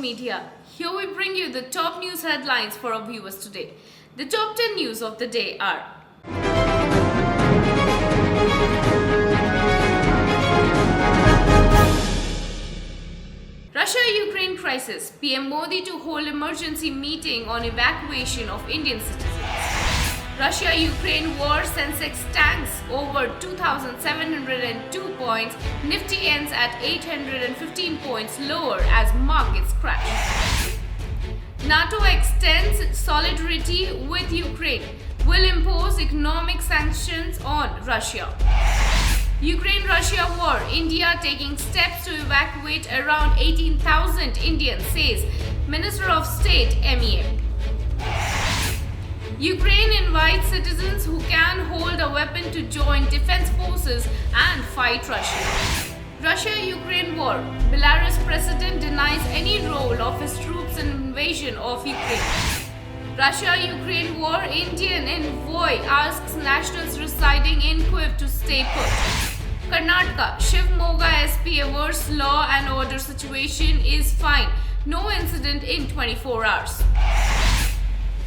media. Here we bring you the top news headlines for our viewers today. The top 10 news of the day are: Russia-Ukraine crisis. PM Modi to hold emergency meeting on evacuation of Indian citizens. Russia-Ukraine war, Sensex tanks over 2,702 points. Nifty ends at 815 points lower as markets crash. NATO extends solidarity with Ukraine. Will impose economic sanctions on Russia. Ukraine-Russia war. India taking steps to evacuate around 18,000 Indians, says Minister of State MEA. Ukraine invites citizens who can hold a weapon to join defense forces and fight Russia. Russia-Ukraine war. Belarus president denies any role of his troops in invasion of Ukraine. Russia-Ukraine war. Indian envoy asks nationals residing in Kyiv to stay put. Karnataka. Shiv Moga SP averts law and order situation is fine. No incident in 24 hours.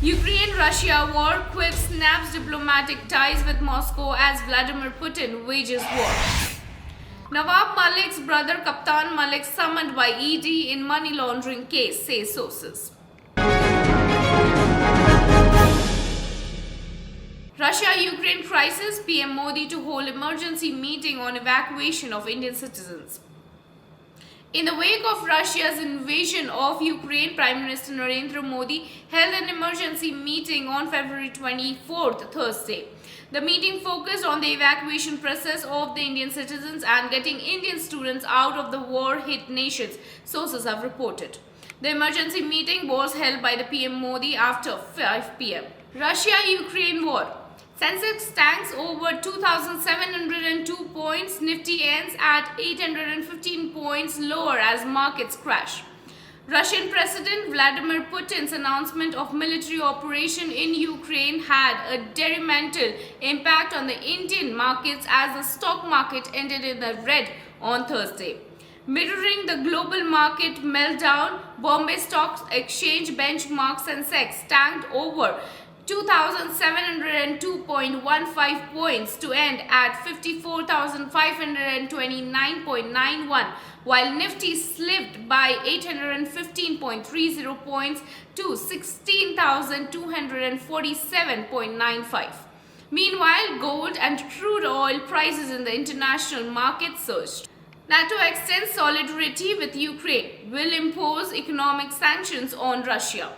Ukraine-Russia war. Kyiv snaps diplomatic ties with Moscow as Vladimir Putin wages war. Nawab Malik's brother Kaptan Malik summoned by ED in money laundering case, say sources. Russia-Ukraine crisis. PM Modi to hold emergency meeting on evacuation of Indian citizens. In the wake of Russia's invasion of Ukraine, Prime Minister Narendra Modi held an emergency meeting on February 24th, Thursday. The meeting focused on the evacuation process of the Indian citizens and getting Indian students out of the war-hit nations, sources have reported. The emergency meeting was held by the PM Modi after 5 p.m. Russia-Ukraine war. Sensex tanks over 2,702 points. Nifty ends at 815 points lower as markets crash. Russian President Vladimir Putin's announcement of military operation in Ukraine had a detrimental impact on the Indian markets as the stock market ended in the red on Thursday. Mirroring the global market meltdown, Bombay Stock Exchange benchmark Sensex tanked over 2,702.15 points to end at 54,529.91, while Nifty slipped by 815.30 points to 16,247.95. Meanwhile, gold and crude oil prices in the international market surged. NATO extends solidarity with Ukraine. Will impose economic sanctions on Russia.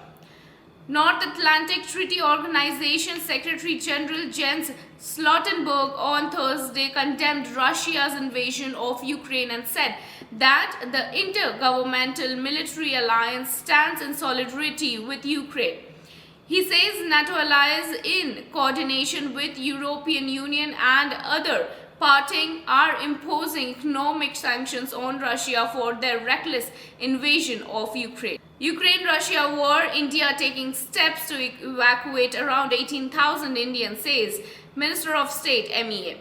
North Atlantic Treaty Organization Secretary General Jens Stoltenberg on Thursday condemned Russia's invasion of Ukraine and said that the Intergovernmental Military Alliance stands in solidarity with Ukraine. He says NATO allies, in coordination with European Union and other parties, are imposing economic sanctions on Russia for their reckless invasion of Ukraine. Ukraine-Russia war. India taking steps to evacuate around 18,000 Indians, says Minister of State MEA.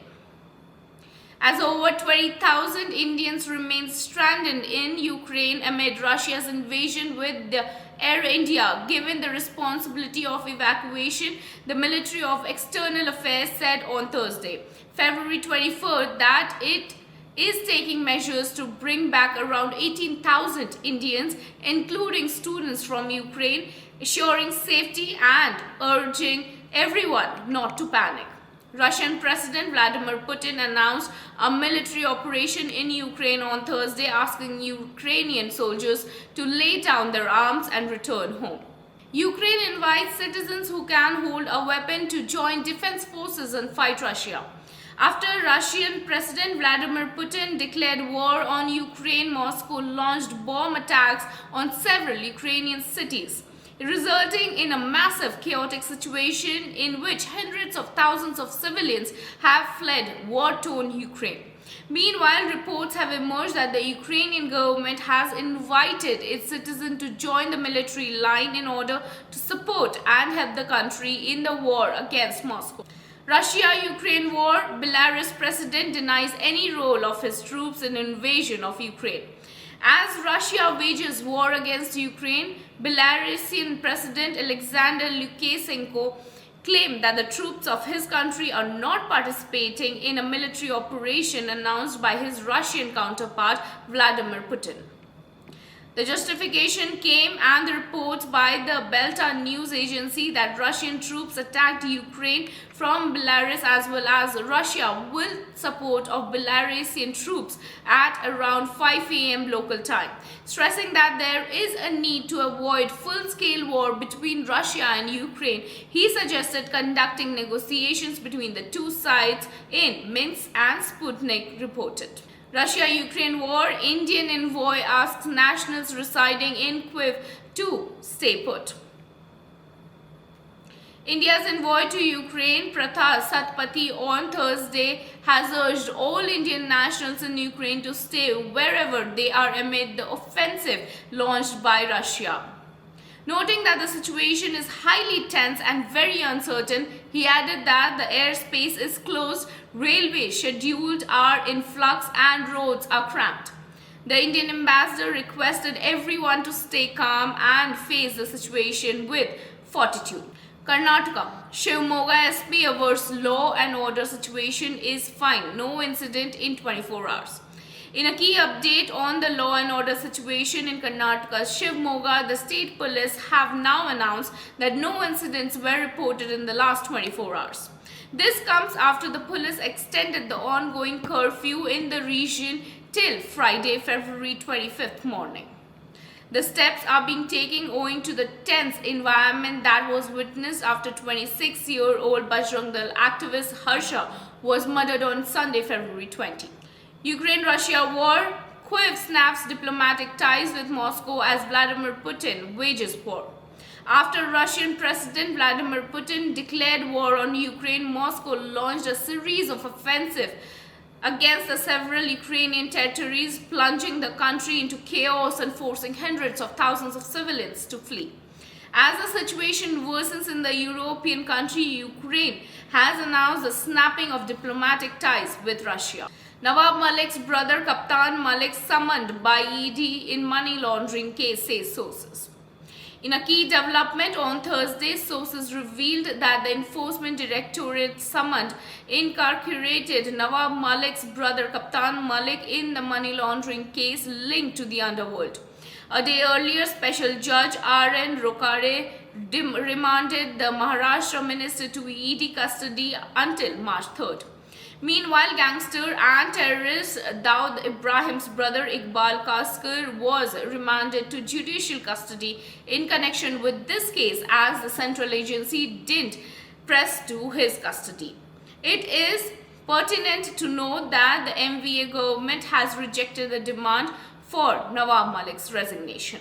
As over 20,000 Indians remain stranded in Ukraine amid Russia's invasion, with the Air India given the responsibility of evacuation, the Ministry of External Affairs said on Thursday, February 23rd, that it is taking measures to bring back around 18,000 Indians, including students from Ukraine, assuring safety and urging everyone not to panic. Russian President Vladimir Putin announced a military operation in Ukraine on Thursday, asking Ukrainian soldiers to lay down their arms and return home. Ukraine invites citizens who can hold a weapon to join defense forces and fight Russia. After Russian President Vladimir Putin declared war on Ukraine, Moscow launched bomb attacks on several Ukrainian cities, resulting in a massive chaotic situation in which hundreds of thousands of civilians have fled war-torn Ukraine. Meanwhile, reports have emerged that the Ukrainian government has invited its citizens to join the military line in order to support and help the country in the war against Moscow. Russia-Ukraine war. Belarus president denies any role of his troops in invasion of Ukraine. As Russia wages war against Ukraine, Belarusian President Alexander Lukashenko claimed that the troops of his country are not participating in a military operation announced by his Russian counterpart Vladimir Putin. The justification came and the reports by the Belta news agency that Russian troops attacked Ukraine from Belarus as well as Russia with support of Belarusian troops at around 5 a.m. local time, stressing that there is a need to avoid full-scale war between Russia and Ukraine. He suggested conducting negotiations between the two sides in Minsk, and Sputnik reported. Russia-Ukraine war, Indian envoy asks nationals residing in Kyiv to stay put. India's envoy to Ukraine, Pratha Satpathy, on Thursday has urged all Indian nationals in Ukraine to stay wherever they are amid the offensive launched by Russia. Noting that the situation is highly tense and very uncertain, he added that the airspace is closed, railways scheduled are in flux and roads are cramped. The Indian ambassador requested everyone to stay calm and face the situation with fortitude. Karnataka, Shivamogga SP averts law and order situation is fine, no incident in 24 hours. In a key update on the law and order situation in Karnataka's Shivamogga, the state police have now announced that no incidents were reported in the last 24 hours. This comes after the police extended the ongoing curfew in the region till Friday, February 25th morning. The steps are being taken owing to the tense environment that was witnessed after 26-year-old Bajrang Dal activist Harsha was murdered on Sunday, February 20. Ukraine-Russia war, Kyiv snaps diplomatic ties with Moscow as Vladimir Putin wages war. After Russian President Vladimir Putin declared war on Ukraine, Moscow launched a series of offensives against the several Ukrainian territories, plunging the country into chaos and forcing hundreds of thousands of civilians to flee. As the situation worsens in the European country, Ukraine has announced the snapping of diplomatic ties with Russia. Nawab Malik's brother Kaptan Malik summoned by ED in money laundering case, says sources. In a key development on Thursday, sources revealed that the Enforcement Directorate summoned incarcerated Nawab Malik's brother Kaptan Malik in the money laundering case linked to the underworld. A day earlier, Special Judge R.N. Rokare remanded the Maharashtra minister to ED custody until March 3rd. Meanwhile, gangster and terrorist Daud Ibrahim's brother Iqbal Kaskar was remanded to judicial custody in connection with this case as the central agency didn't press to his custody. It is pertinent to note that the MVA government has rejected the demand for Nawab Malik's resignation.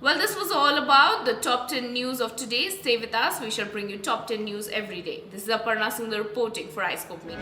Well, this was all about the top 10 news of today. Stay with us. We shall bring you top 10 news every day. This is Aparna Sundar reporting for iScope Media.